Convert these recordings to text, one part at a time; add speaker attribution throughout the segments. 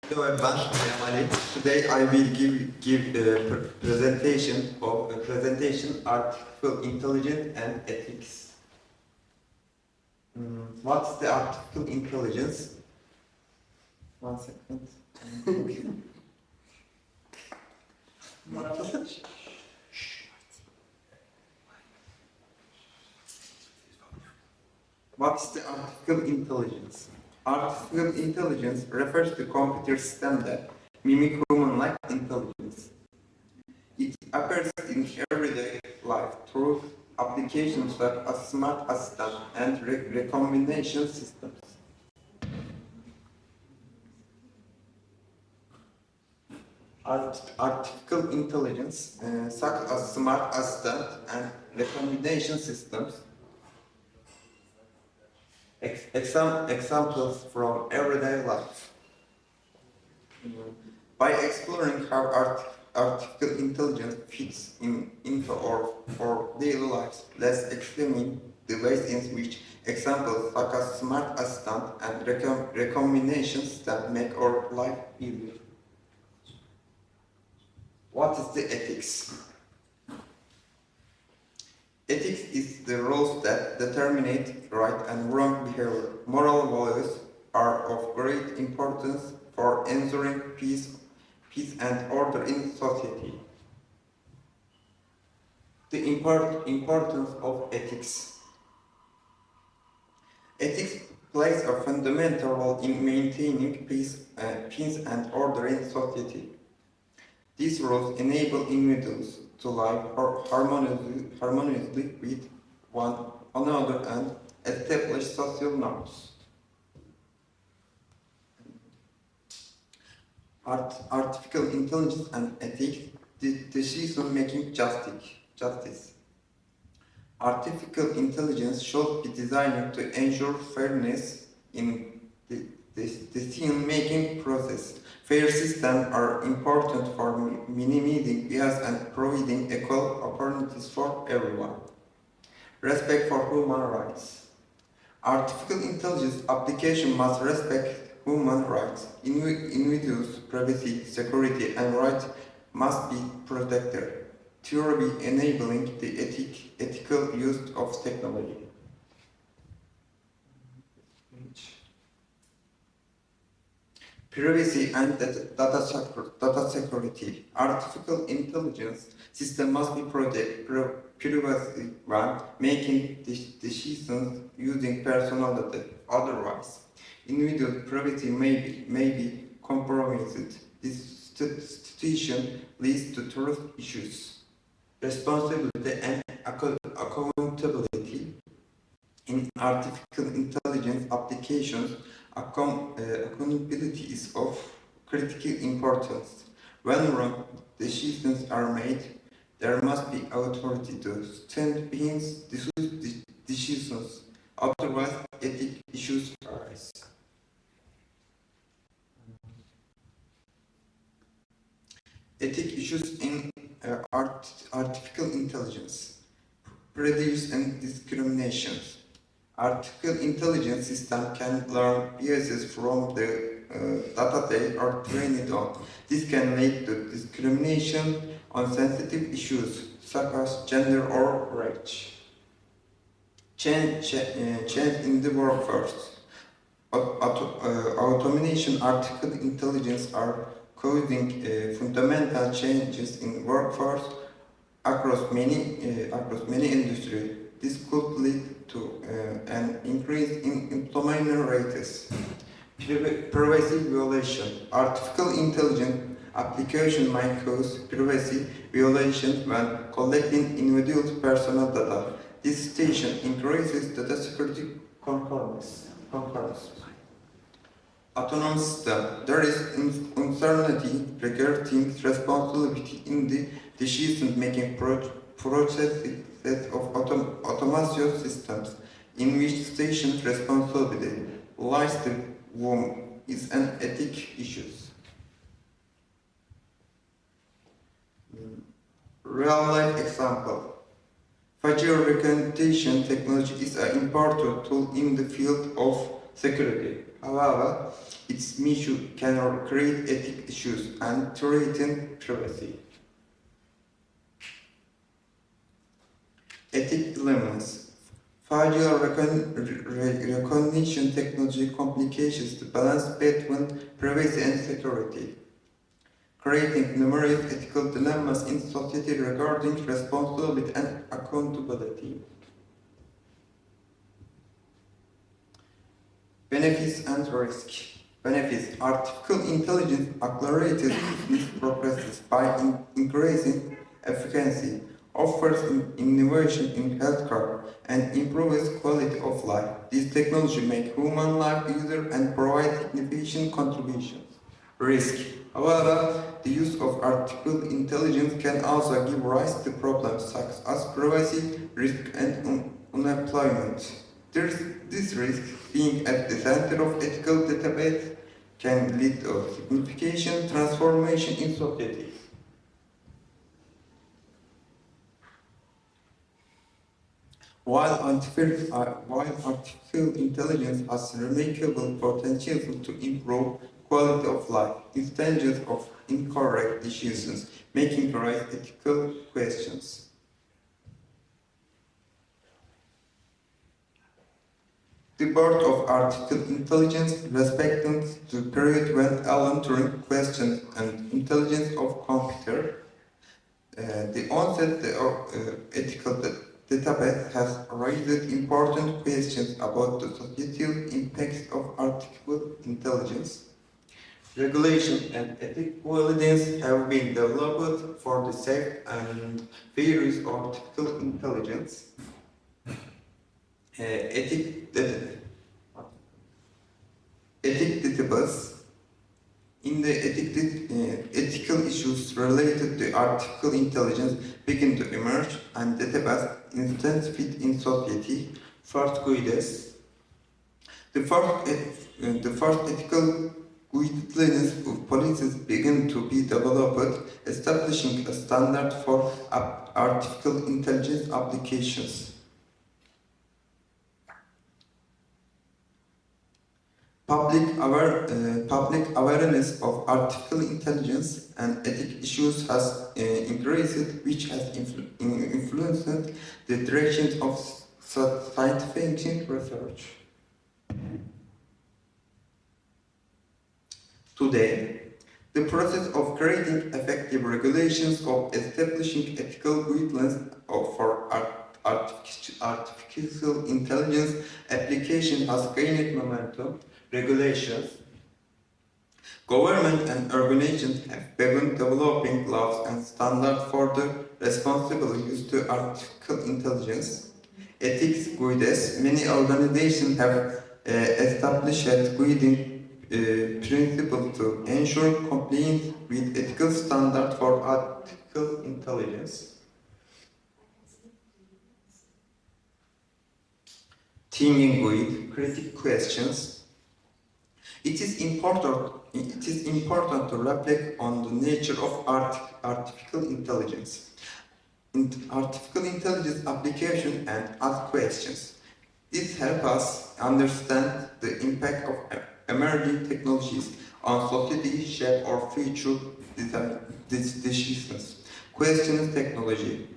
Speaker 1: Hello everyone, I am Ali. Today I will give a presentation artificial intelligence and ethics. What's the artificial intelligence? One second. What's the artificial intelligence? Artificial intelligence refers to computer systems that mimic human-like intelligence. It appears in everyday life through applications like a smart assistant and recommendation systems. Artificial intelligence, such as smart assistant and recommendation systems, examples from everyday life. By exploring how artificial intelligence fits into our daily lives, let's examine the ways in which examples such as smart assistant and recommendation system make our life easier. What is the ethics? Ethics is the rules that determine right and wrong behavior. Moral values are of great importance for ensuring peace and order in society. The importance of ethics. Ethics plays a fundamental role in maintaining peace and order in society. These rules enable individuals to live harmoniously with one another and establish social norms. Artificial intelligence and ethics, decision-making justice. Artificial intelligence should be designed to ensure fairness in the decision-making process. Fair systems are important for minimizing bias and providing equal opportunities for everyone. Respect for human rights. Artificial intelligence application must respect human rights. Individuals' privacy, security, and rights must be protected, truly enabling the ethical use of technology. Privacy and data security. Artificial intelligence system must be protected privacy when making decisions using personal data. Otherwise, individual privacy may be compromised. This situation leads to trust issues. Responsibility and accountability in artificial intelligence applications. Accountability is of critical importance. When wrong decisions are made, there must be authority to stand behind decisions. Otherwise, ethical issues arise. Ethical issues in artificial intelligence. Prejudice and discriminations. Artificial intelligence system can learn biases from the data they are trained on. This can lead to discrimination on sensitive issues such as gender or race. Change in the workforce. Automation, artificial intelligence are causing fundamental changes in workforce across many industries. This could lead to an increase in employment rates. Privacy violation. Artificial intelligence application might cause privacy violations when collecting individuals' personal data. This situation increases data security concerns. Autonomous system. There is uncertainty regarding responsibility in the decision-making processes of automation systems, in which station responsibility lies the womb is an ethic issue. Real-life example. Facial recognition technology is an important tool in the field of security. However, its misuse can create ethical issues and threaten privacy. Ethic dilemmas. Facial recognition technology complications the balance between privacy and security, creating numerous ethical dilemmas in society regarding responsibility and accountability. Benefits and risk. Benefits. Artificial intelligence accelerates business progresses by increasing efficiency, offers innovation in healthcare, and improves quality of life. This technology makes human life easier and provides significant contributions. Risk. However, the use of artificial intelligence can also give rise to problems such as privacy, risk, and unemployment. This risk, being at the center of ethical debate, can lead to significant transformation in society. While artificial intelligence has remarkable potential to improve quality of life, its dangers of incorrect decisions, making raise ethical questions. The birth of artificial intelligence respecting the period when Alan Turing questioned the intelligence of computer. The onset of ethical debate has raised important questions about the societal impacts of artificial intelligence. Regulation and ethical guidelines have been developed for the safe and fair use of artificial intelligence. Ethic debates. In the ethical issues related to artificial intelligence begin to emerge and the debate intensified in society. First guides. The first ethical guidelines of policies begin to be developed, establishing a standard for artificial intelligence applications. Public awareness of artificial intelligence and ethical issues has increased, which has influenced the direction of scientific research. Today, the process of creating effective regulations of establishing ethical guidelines for artificial intelligence application has gained momentum. Regulations. Government and organizations have begun developing laws and standards for the responsible use of artificial intelligence. Ethics guides. Many organizations have established guiding principles to ensure compliance with ethical standards for artificial intelligence. Thinking guide. Critical questions. It is important to reflect on the nature of artificial intelligence. Artificial intelligence application and ask questions. This helps us understand the impact of emerging technologies on society, shape or future decisions. Questions technology.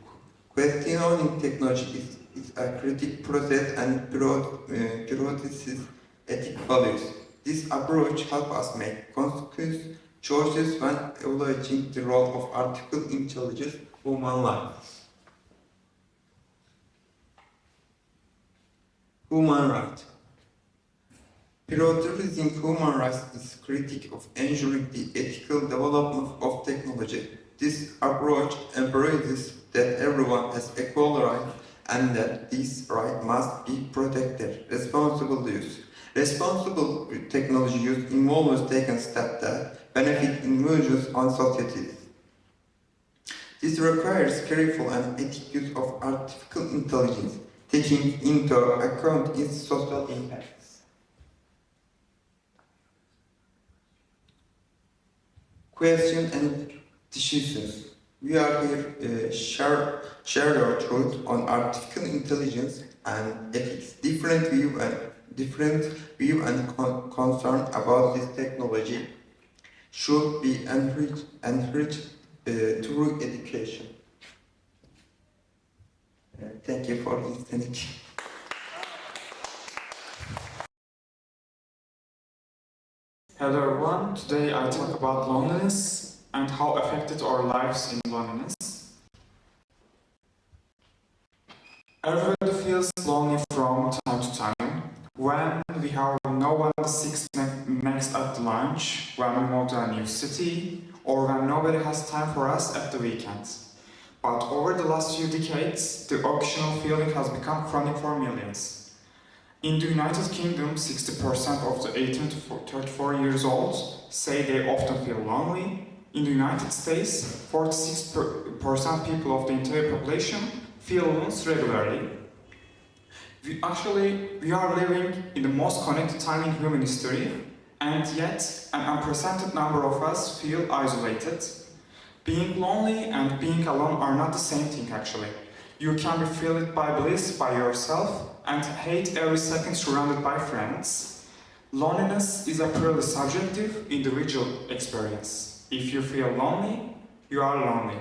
Speaker 1: Questioning technology is a critical process and prioritizes ethical values. This approach helps us make conscious choices when evaluating the role of artificial intelligence in human life. Human rights. Prioritizing human rights is critical of ensuring the ethical development of technology. This approach embraces that everyone has equal rights and that these rights must be protected. Responsible use. Responsible technology use involves taking steps that benefit individuals and societies. This requires careful and ethical use of artificial intelligence, taking into account its social impacts. Questions and decisions. We are here share our thoughts on artificial intelligence and ethics. Different views and different view and concern about this technology should be encouraged through education. Thank you for listening.
Speaker 2: Hello everyone, today I talk about loneliness and how affected our lives in loneliness. Everybody feels lonely from time to time, when we have no one that sits next at lunch, when we move to a new city, or when nobody has time for us at the weekends. But over the last few decades, the occasional feeling has become chronic for millions. In the United Kingdom, 60% of the 18 to 34 years old say they often feel lonely. In the United States, 46% people of the entire population feel loneliness regularly. We are living in the most connected time in human history, and yet an unprecedented number of us feel isolated. Being lonely and being alone are not the same thing actually. You can be filled by bliss by yourself and hate every second surrounded by friends. Loneliness is a purely subjective, individual experience. If you feel lonely, you are lonely.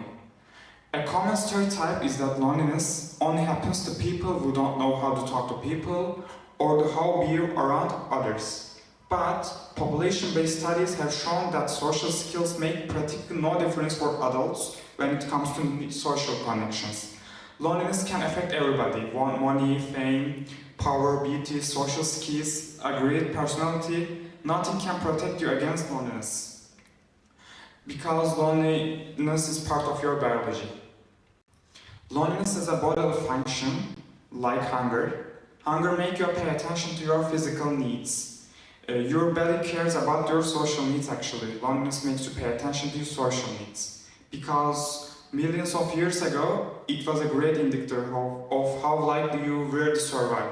Speaker 2: A common stereotype is that loneliness only happens to people who don't know how to talk to people or how to be around others. But population-based studies have shown that social skills make practically no difference for adults when it comes to social connections. Loneliness can affect everybody: money, fame, power, beauty, social skills, a great personality. Nothing can protect you against loneliness, because loneliness is part of your biology. Loneliness is a bodily function, like hunger. Hunger makes you pay attention to your physical needs. Your belly cares about your social needs actually. Loneliness makes you pay attention to your social needs. Because millions of years ago, it was a great indicator of how likely you were to survive.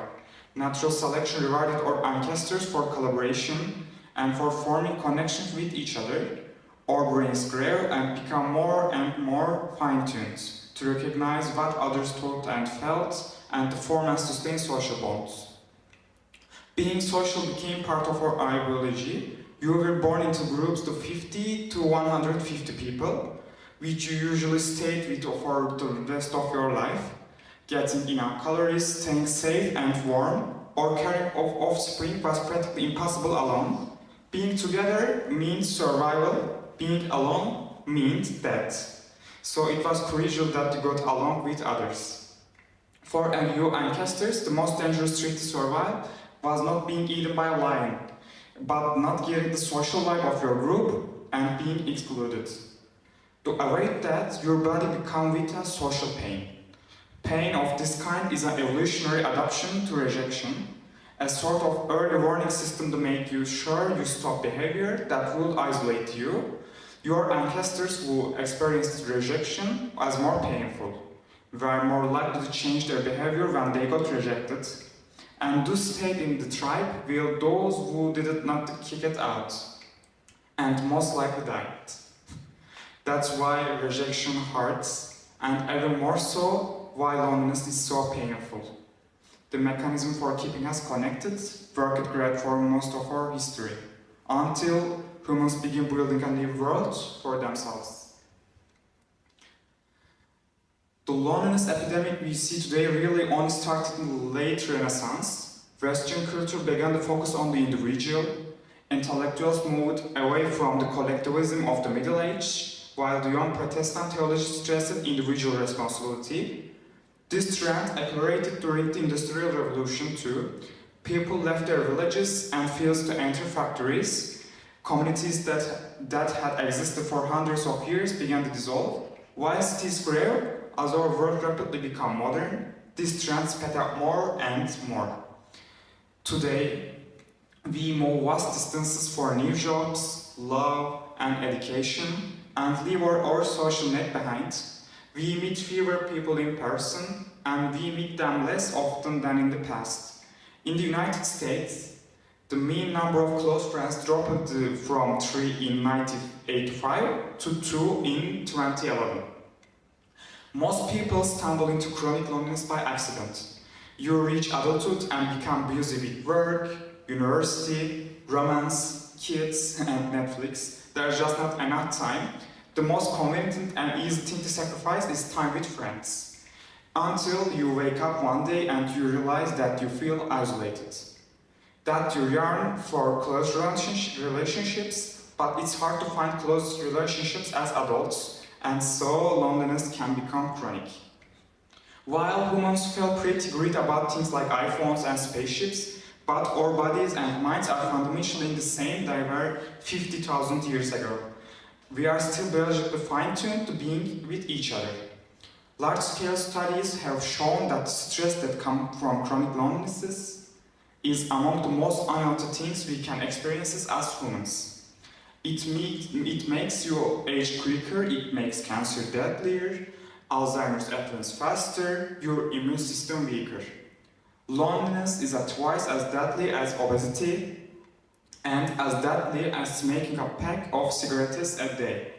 Speaker 2: Natural selection rewarded our ancestors for collaboration and for forming connections with each other. Our brains grew and become more and more fine-tuned to recognize what others thought and felt and to form and sustain social bonds. Being social became part of our biology. You were born into groups of 50 to 150 people, which you usually stayed with for the rest of your life. Getting enough calories, staying safe and warm, or carrying offspring was practically impossible alone. Being together means survival, being alone means death. So it was crucial that you got along with others. For you ancestors, the most dangerous trait to survive was not being eaten by a lion, but not getting the social vibe of your group and being excluded. To avoid that, your body becomes with a social pain. Pain of this kind is an evolutionary adaptation to rejection, a sort of early warning system to make you sure you stop behavior that would isolate you. Your ancestors who experienced rejection was more painful, were more likely to change their behavior when they got rejected, and thus stayed in the tribe, while those who did not kick it out, and most likely died. That's why rejection hurts, and even more so, why loneliness is so painful. The mechanism for keeping us connected worked great for most of our history, until humans begin building a new world for themselves. The loneliness epidemic we see today really only started in the late Renaissance. Western culture began to focus on the individual. Intellectuals moved away from the collectivism of the Middle Age, while the young Protestant theology stressed individual responsibility. This trend accelerated during the Industrial Revolution too. People left their villages and fields to enter factories. Communities that had existed for hundreds of years began to dissolve. While cities grew, as our world rapidly became modern, this trend sped up more and more. Today, we move vast distances for new jobs, love, and education, and leave our social net behind. We meet fewer people in person, and we meet them less often than in the past. In the United States, the mean number of close friends dropped from 3 in 1985 to 2 in 2011. Most people stumble into chronic loneliness by accident. You reach adulthood and become busy with work, university, romance, kids, and Netflix. There's just not enough time. The most convenient and easy thing to sacrifice is time with friends. Until you wake up one day and you realize that you feel isolated. That you yearn for close relationships, but it's hard to find close relationships as adults, and so loneliness can become chronic. While humans feel pretty great about things like iPhones and spaceships, but our bodies and minds are fundamentally the same they were 50,000 years ago. We are still biologically fine-tuned to being with each other. Large-scale studies have shown that stress that comes from chronic loneliness is among the most unhealthy things we can experience as humans. It makes you age quicker, it makes cancer deadlier, Alzheimer's advance faster, your immune system weaker. Loneliness is twice as deadly as obesity and as deadly as smoking a pack of cigarettes a day.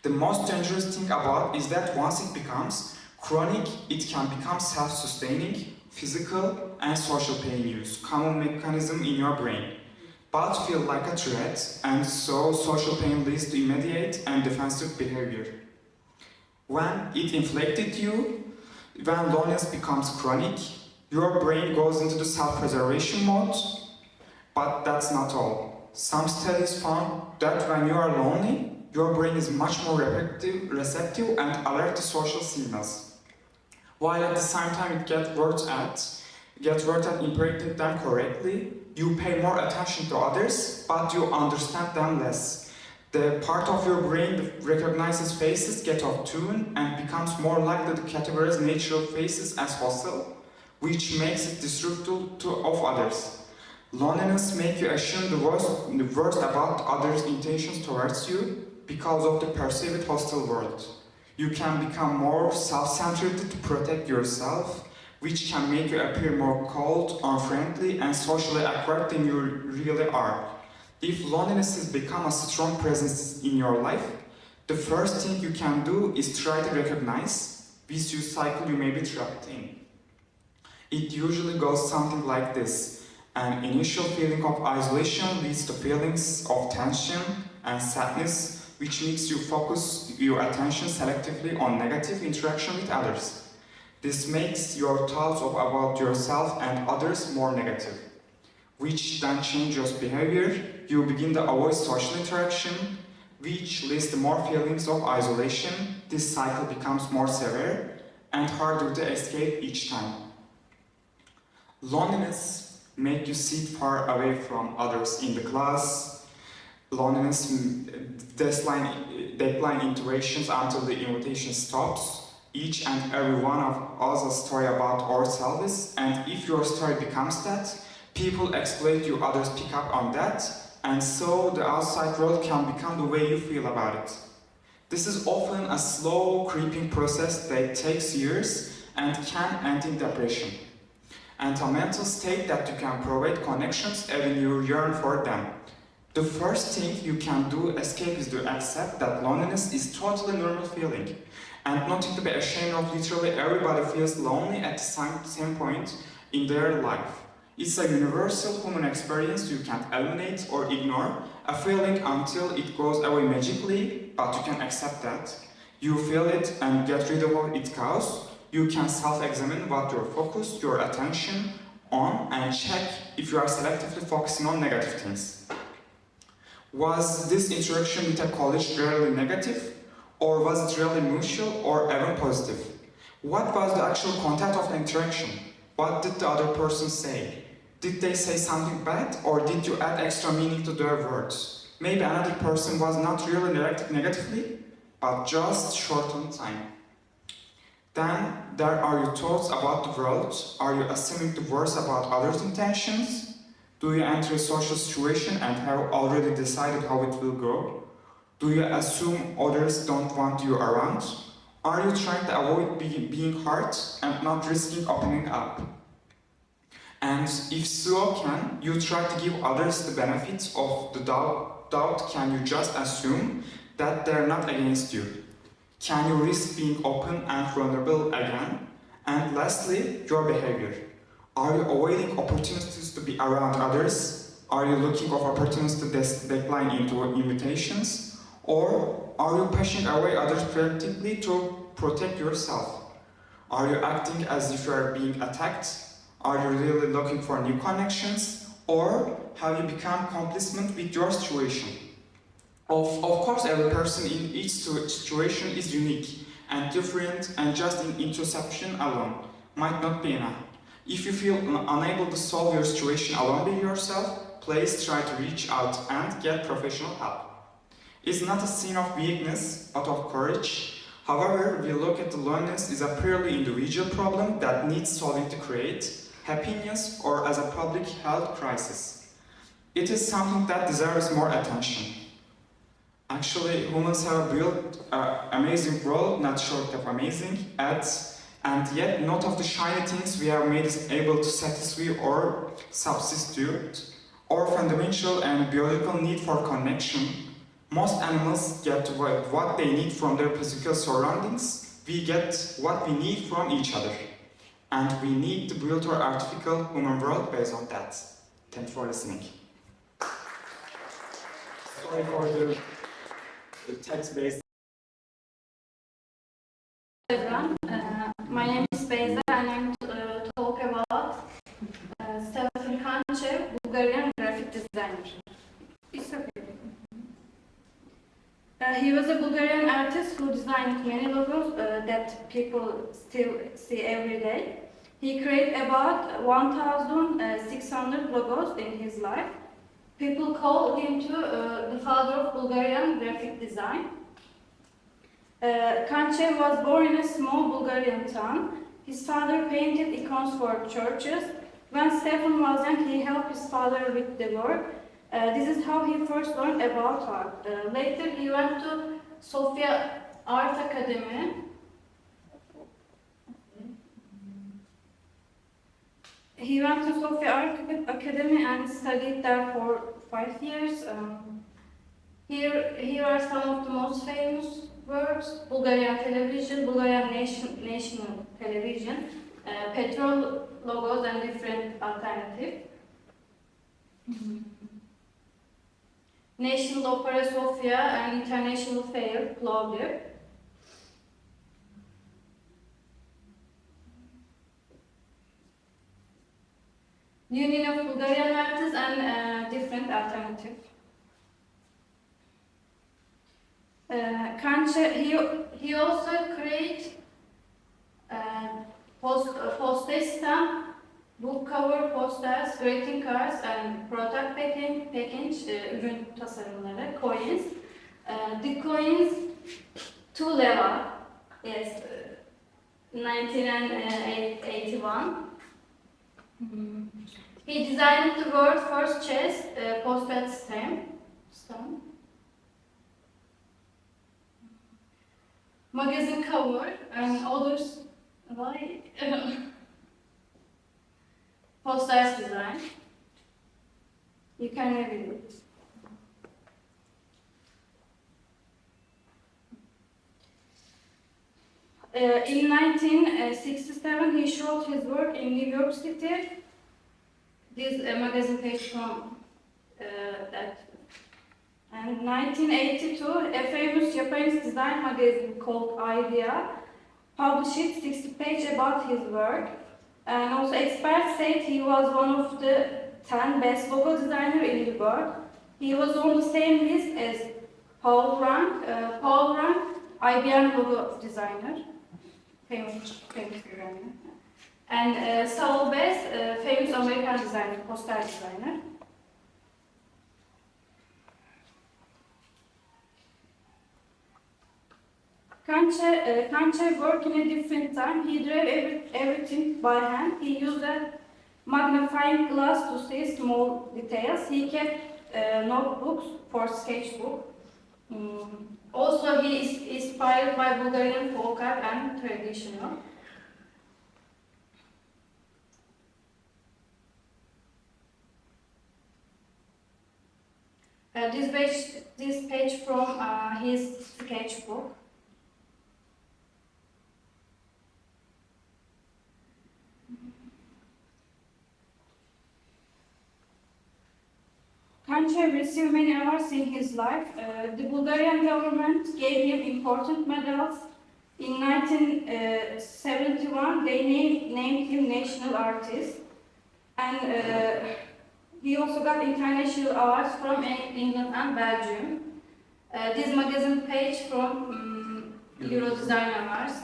Speaker 2: The most dangerous thing about is that once it becomes chronic, it can become self-sustaining, physical and social pain use, common mechanism in your brain, but feel like a threat, and so social pain leads to immediate and defensive behavior. When it inflicted you, when loneliness becomes chronic, your brain goes into the self-preservation mode, but that's not all. Some studies found that when you are lonely, your brain is much more receptive and alert to social signals. While at the same time it gets worked at interpreting them correctly, you pay more attention to others, but you understand them less. The part of your brain that recognizes faces gets off tune and becomes more likely to categorize natural faces as hostile, which makes it disruptive of others. Loneliness makes you assume the worst about others' intentions towards you because of the perceived hostile world. You can become more self-centered to protect yourself, which can make you appear more cold, unfriendly, and socially awkward than you really are. If loneliness has become a strong presence in your life, the first thing you can do is try to recognize this vicious cycle you may be trapped in. It usually goes something like this. An initial feeling of isolation leads to feelings of tension and sadness, which makes you focus your attention selectively on negative interaction with others. This makes your thoughts about yourself and others more negative, which then changes behavior. You begin to avoid social interaction, which leads to more feelings of isolation. This cycle becomes more severe and harder to escape each time. Loneliness makes you sit far away from others in the class. Loneliness decline interactions until the invitation stops. Each and every one of us a story about ourselves, and if your story becomes that, people exploit you, others pick up on that, and so the outside world can become the way you feel about it. This is often a slow, creeping process that takes years and can end in depression, and a mental state that you can provide connections even you yearn for them. The first thing you can do escape is to accept that loneliness is totally normal feeling, and nothing to be ashamed of. Literally everybody feels lonely at the same point in their life. It's a universal human experience you can't eliminate or ignore, a feeling until it goes away magically, but you can accept that. You feel it and get rid of what it causes. You can self-examine what you're focused your attention on and check if you are selectively focusing on negative things. Was this interaction with a college really negative? Or was it really mutual or even positive? What was the actual content of the interaction? What did the other person say? Did they say something bad, or did you add extra meaning to their words? Maybe another person was not really reacting negatively, but just short on time. Then there are your thoughts about the world. Are you assuming the worst about others' intentions? Do you enter a social situation and have already decided how it will go? Do you assume others don't want you around? Are you trying to avoid being hurt and not risking opening up? And if so, can you try to give others the benefits of the doubt? Can you just assume that they're not against you? Can you risk being open and vulnerable again? And lastly, your behavior. Are you avoiding opportunities to be around others? Are you looking for opportunities to decline into invitations? Or are you pushing away others preemptively to protect yourself? Are you acting as if you are being attacked? Are you really looking for new connections? Or have you become complacent with your situation? Of course, every person in each situation is unique and different, and just in introspection alone might not be enough. If you feel unable to solve your situation alone by yourself, please try to reach out and get professional help. It's not a sign of weakness, but of courage. However, we look at the loneliness as a purely individual problem that needs solving to create happiness, or as a public health crisis. It is something that deserves more attention. Actually, humans have built an amazing world, not short of amazing, and yet not of the shiny things we have made is able to satisfy or substitute our fundamental and biological need for connection. Most animals get what they need from their physical surroundings. We get what we need from each other. And we need to build our artificial human world based on that. Thanks for listening. Sorry for the text-based.
Speaker 3: Everyone, my name is Beyza and I'm to talk about Stefan Kanchev, Bulgarian graphic designer. It's okay. He was a Bulgarian artist who designed many logos that people still see every day. He created about 1,600 logos in his life. People call him the father of Bulgarian graphic design. Kanchev was born in a small Bulgarian town. His father painted icons for churches. When Stefan was young, he helped his father with the work. This is how he first learned about art. Later, he went to Sofia Art Academy. He went to Sofia Art Academy and studied there for 5 years. Here are some of the most famous works: Bulgarian television, Bulgarian national television, petrol logos and different alternatives. National Opera Sofia and International Fair, Plovdiv. Union of Bulgarian Artists and different alternatives. He also created postage stamp, book cover posters, greeting cards and product package ürün tasarımları, coins. The coins 2 leva, yes, 1981. He designed the world's first chess postage stamp. Magazine cover and others. Why? Posters design. You can review it. In 1967, he showed his work in New York City. This magazine page from that. And in 1982, a famous Japanese design magazine called Idea published 60 pages about his work. And also experts said he was one of the 10 best logo designers in the world. He was on the same list as Paul Rank, IBM logo designer, famous designer, and Saul Bass, famous American designer, poster designer. Kanchev worked in a different time. He drew everything by hand. He used a magnifying glass to see small details. He kept notebooks for sketchbook. Also, he is inspired by Bulgarian folk art and traditional. This page from his sketchbook. Kancher received many awards in his life. The Bulgarian government gave him important medals. In 1971, they named him national artist. And he also got international awards from England and Belgium. This magazine page from Euro Design Awards.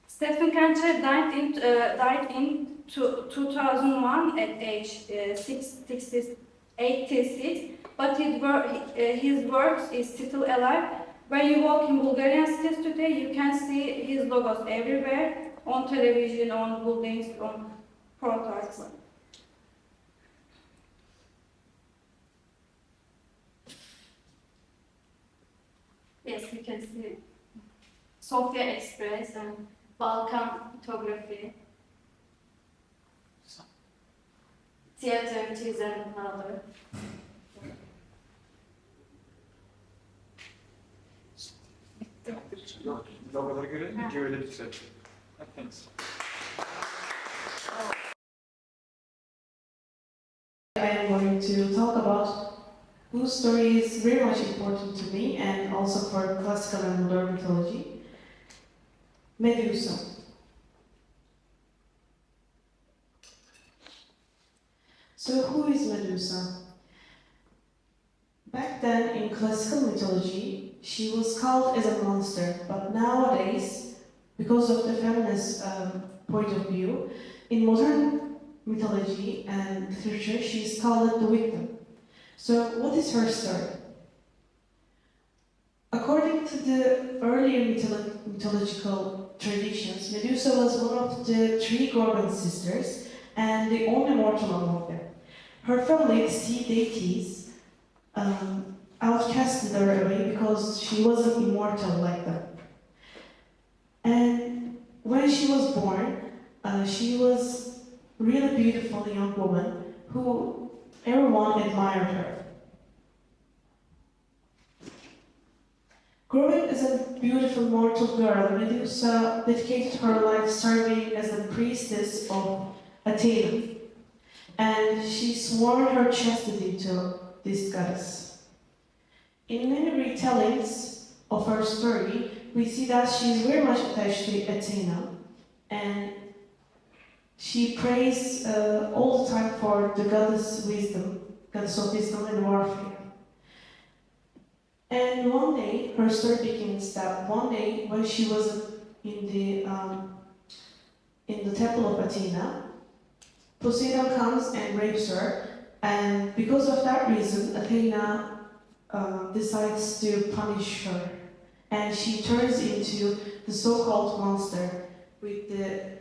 Speaker 3: Stephen Kancher died in 2001 at age 86, but his work is still alive. When you walk in Bulgarian cities today, you can see his logos everywhere, on television, on buildings, on products. Yes, you can see Sofia Express and Balkan photography. Theater activities and other.
Speaker 2: Thanks.
Speaker 4: I am going to talk about whose story is very much important to me and also for classical and modern mythology. Medusa. So who is Medusa? Back then in classical mythology, she was called as a monster, but nowadays, because of the feminist point of view, in modern mythology and literature, she is called the victim. So what is her story? According to the earlier mythological traditions, Medusa was one of the three Gorgon sisters and the only mortal among them. Her family, the sea deities, outcasted her away because she wasn't immortal like them. And when she was born, she was a really beautiful young woman who everyone admired her. Growing as a beautiful mortal girl, Medusa dedicated her life serving as the priestess of Athena, and she swore her chastity to this goddess. In many retellings of her story, we see that she is very much attached to Athena, and she prays all the time for the goddess of wisdom and warfare. And one day, her story begins that one day when she was in the temple of Athena, Poseidon comes and rapes her, and because of that reason, Athena decides to punish her, and she turns into the so-called monster with the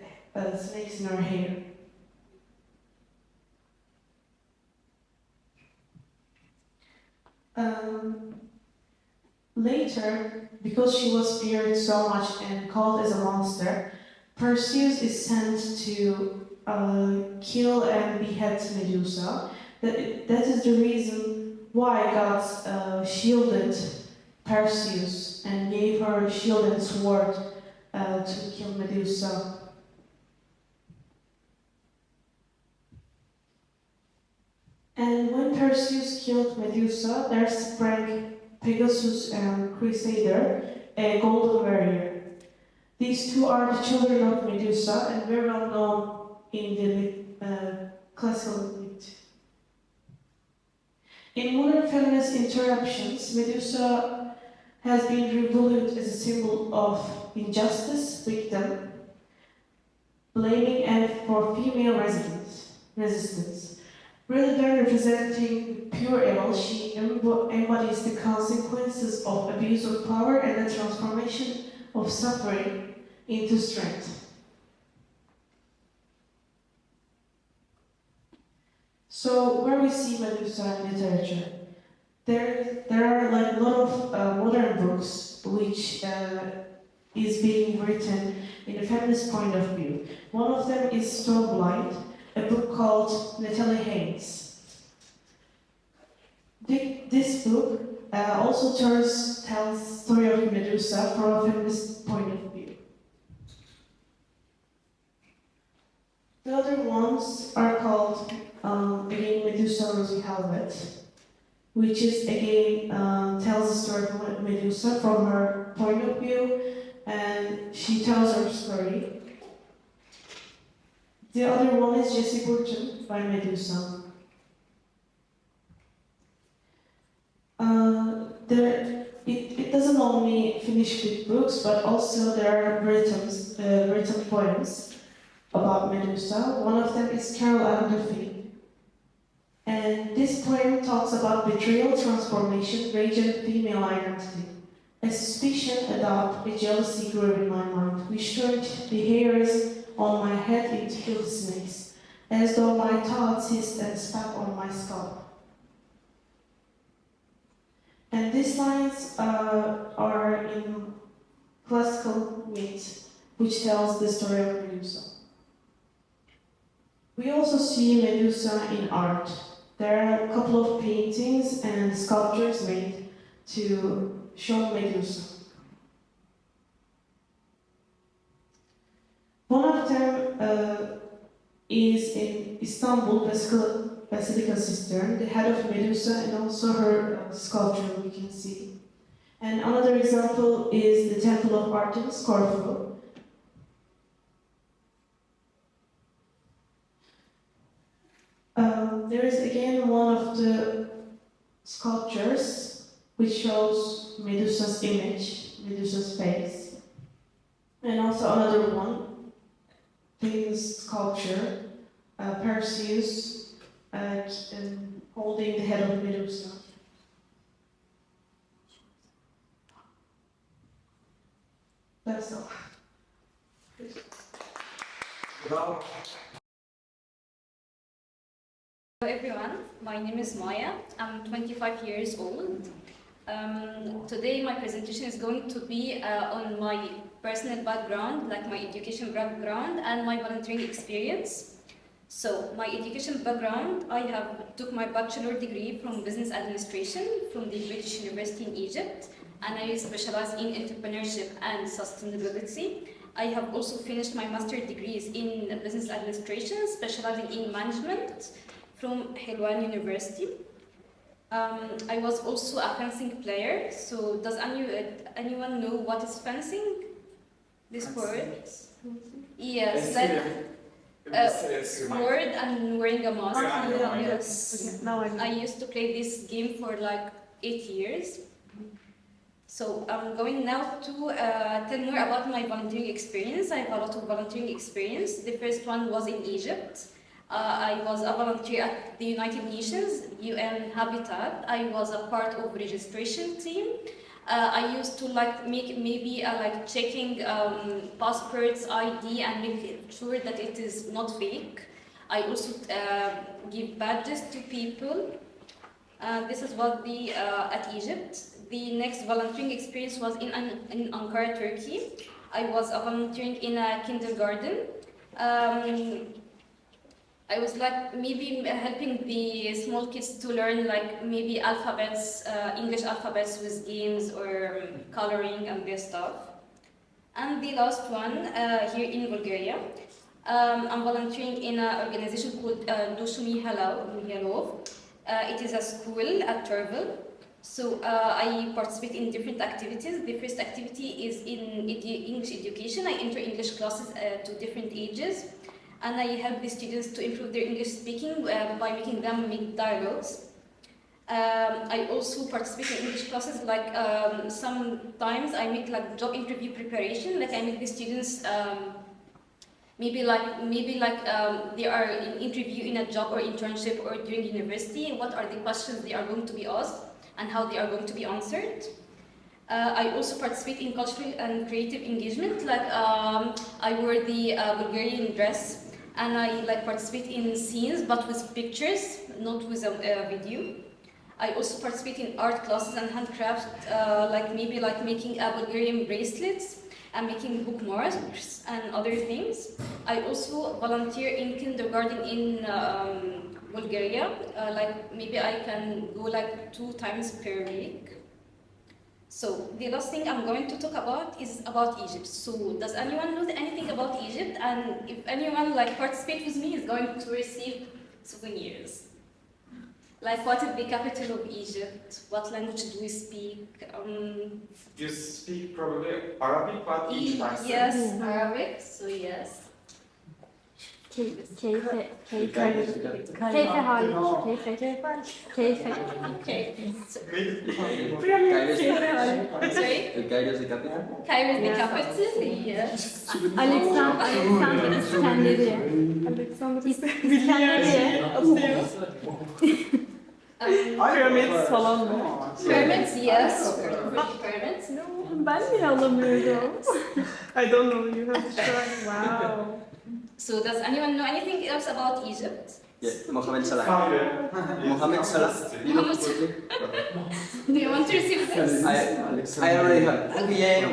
Speaker 4: snakes in her hair. Later, because she was feared so much and called as a monster, Perseus is sent to kill and behead Medusa. That is the reason why God shielded Perseus and gave her a shield and sword to kill Medusa. And when Perseus killed Medusa, there sprang Pegasus and Crusader, a golden warrior. These two are the children of Medusa and very well known in the classical myth. In modern feminist interruptions, Medusa has been revealed as a symbol of injustice, victim, blaming, and for female resistance. Rather than representing pure evil, she embodies the consequences of abuse of power and the transformation of suffering into strength. So, where we see Medusa in literature, there are like a lot of modern books which is being written in a feminist point of view. One of them is Stormblind, a book called Natalie Haynes. This book also tells the story of Medusa from a feminist point of view. The other ones are called, again, Medusa Rosy Helvet, which is, again, tells the story of Medusa from her point of view, and she tells her story. The other one is Jessie Burton by Medusa. It doesn't only finish with books, but also there are written poems about Medusa. One of them is Carol Ann Duffy. And this poem talks about betrayal, transformation, rage, and female identity. A suspicion, a doubt, a jealousy grew in my mind, which turned the hairs on my head into filthy snakes, as though my thoughts hissed and spat on my scalp. And these lines are in classical myth, which tells the story of Medusa. We also see Medusa in art. There are a couple of paintings and sculptures made to show Medusa. One of them is in Istanbul, Basilica Cistern, the head of Medusa, and also her sculpture we can see. And another example is the Temple of Artemis, Corfu. There is again one of the sculptures which shows Medusa's image, Medusa's face. And also another one, famous sculpture, Perseus holding the head of Medusa. That's all.
Speaker 5: Hello everyone, my name is Maya. I'm 25 years old. Today my presentation is going to be on my personal background, like my education background and my volunteering experience. So my education background, I took my bachelor degree from business administration from the British University in Egypt, and I specialize in entrepreneurship and sustainability. I have also finished my master degrees in business administration, specializing in management from Helwan University. I was also a fencing player. So does anyone know what is fencing? This sport? Yes, like sword and wearing a mask. Yes. I used to play this game for like 8 years. So I'm going now to tell more about my volunteering experience. I have a lot of volunteering experience. The first one was in Egypt. I was a volunteer at the United Nations, UN Habitat. I was a part of registration team. I used to like make maybe like checking passports, ID, and make sure that it is not fake. I also give badges to people. This is what the at Egypt. The next volunteering experience was in Ankara, Turkey. I was volunteering in a kindergarten. I was like maybe helping the small kids to learn like maybe alphabets, English alphabets with games or coloring and this stuff. And the last one here in Bulgaria, I'm volunteering in an organization called Dušu Mihalov. It is a school at Turvel. So I participate in different activities. The first activity is in English education. I enter English classes to different ages. And I help the students to improve their English speaking by making them make dialogues. I also participate in English classes, like sometimes I make like job interview preparation, like I make the students maybe they are in interview in a job or internship or during university, what are the questions they are going to be asked and how they are going to be answered. I also participate in cultural and creative engagement, like I wear the Bulgarian dress. And I like participate in scenes, but with pictures, not with a video. I also participate in art classes and handcraft, like maybe like making Bulgarian bracelets and making bookmarks and other things. I also volunteer in kindergarten in Bulgaria. Like maybe I can go like 2 times per week. So the last thing I'm going to talk about is about Egypt. So does anyone know anything about Egypt? And if anyone like participate with me is going to receive souvenirs. Like what is the capital of Egypt? What language do we speak?
Speaker 2: You speak probably Arabic, but each person.
Speaker 5: Yes, Arabic. So yes.
Speaker 6: Keyfe hali. Keyfe.
Speaker 5: Okay. So,
Speaker 7: Cairo is
Speaker 5: sorry.
Speaker 7: Cairo is the capital.
Speaker 5: Cairo is the capital. Yes.
Speaker 6: Alexander İskenderiye. İskenderiye.
Speaker 4: Pyramids falan mı?
Speaker 5: Pyramids, yes. Pyramids. No.
Speaker 6: Ben niye alamıyorum?
Speaker 4: I don't know, you have to try. Wow.
Speaker 5: So does anyone know anything else about Egypt?
Speaker 7: Yeah, Mohammed Salah.
Speaker 2: Cairo.
Speaker 7: Mohammed Salah.
Speaker 5: Mohammed Do you want to receive this?
Speaker 7: I already have. Okay, yeah.
Speaker 4: You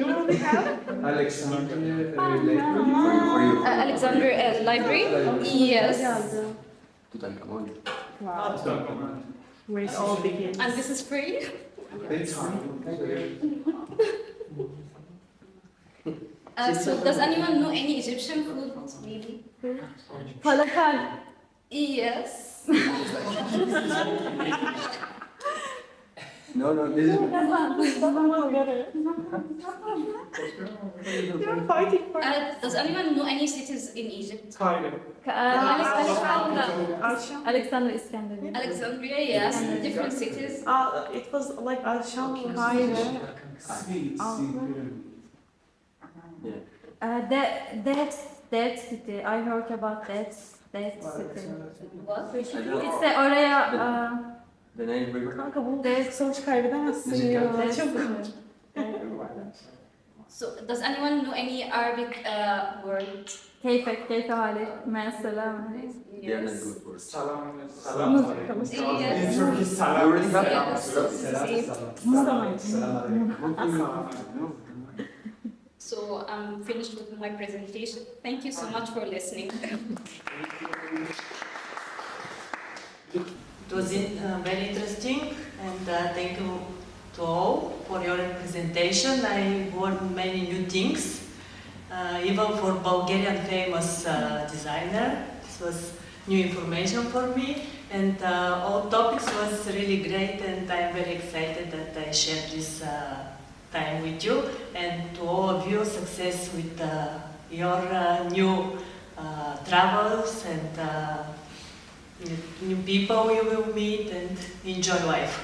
Speaker 4: already have?
Speaker 8: Alexander
Speaker 7: For you.
Speaker 5: Alexander Library? Yes.
Speaker 7: Tutankhamun.
Speaker 4: Wow. Where it all begins.
Speaker 5: And this is free? So does anyone know any Egyptian food? Maybe?
Speaker 6: Falakal.
Speaker 5: Yes.
Speaker 7: No, this is.
Speaker 4: You're fighting for
Speaker 5: Does anyone know any cities in Egypt?
Speaker 2: Cairo.
Speaker 6: Alexander İskenderiye.
Speaker 5: Alexandria, yes. Different cities.
Speaker 4: it was like Alsham.
Speaker 6: Cairo. That city. I heard about that city.
Speaker 5: What?
Speaker 6: İşte oraya
Speaker 7: The Nile River.
Speaker 6: kanka bu
Speaker 4: Sonuç kaybedemezsin
Speaker 7: Müzik
Speaker 4: ya.
Speaker 7: yapmak.
Speaker 4: Çok
Speaker 5: So does anyone know any Arabic word?
Speaker 6: keyfe hali. Mesela.
Speaker 7: They are not good words.
Speaker 2: Salam.
Speaker 5: Yes.
Speaker 2: In Turkey,
Speaker 7: You
Speaker 2: salam.
Speaker 7: already have.
Speaker 5: So I'm finished with my presentation. Thank you so much for listening.
Speaker 9: It was very interesting, and thank you to all for your presentation. I learned many new things, even for Bulgarian famous designer. This was new information for me, and all topics was really great, and I'm very excited that I shared this time with you. And to all of you, success with your new travels and new people you will meet, and enjoy life.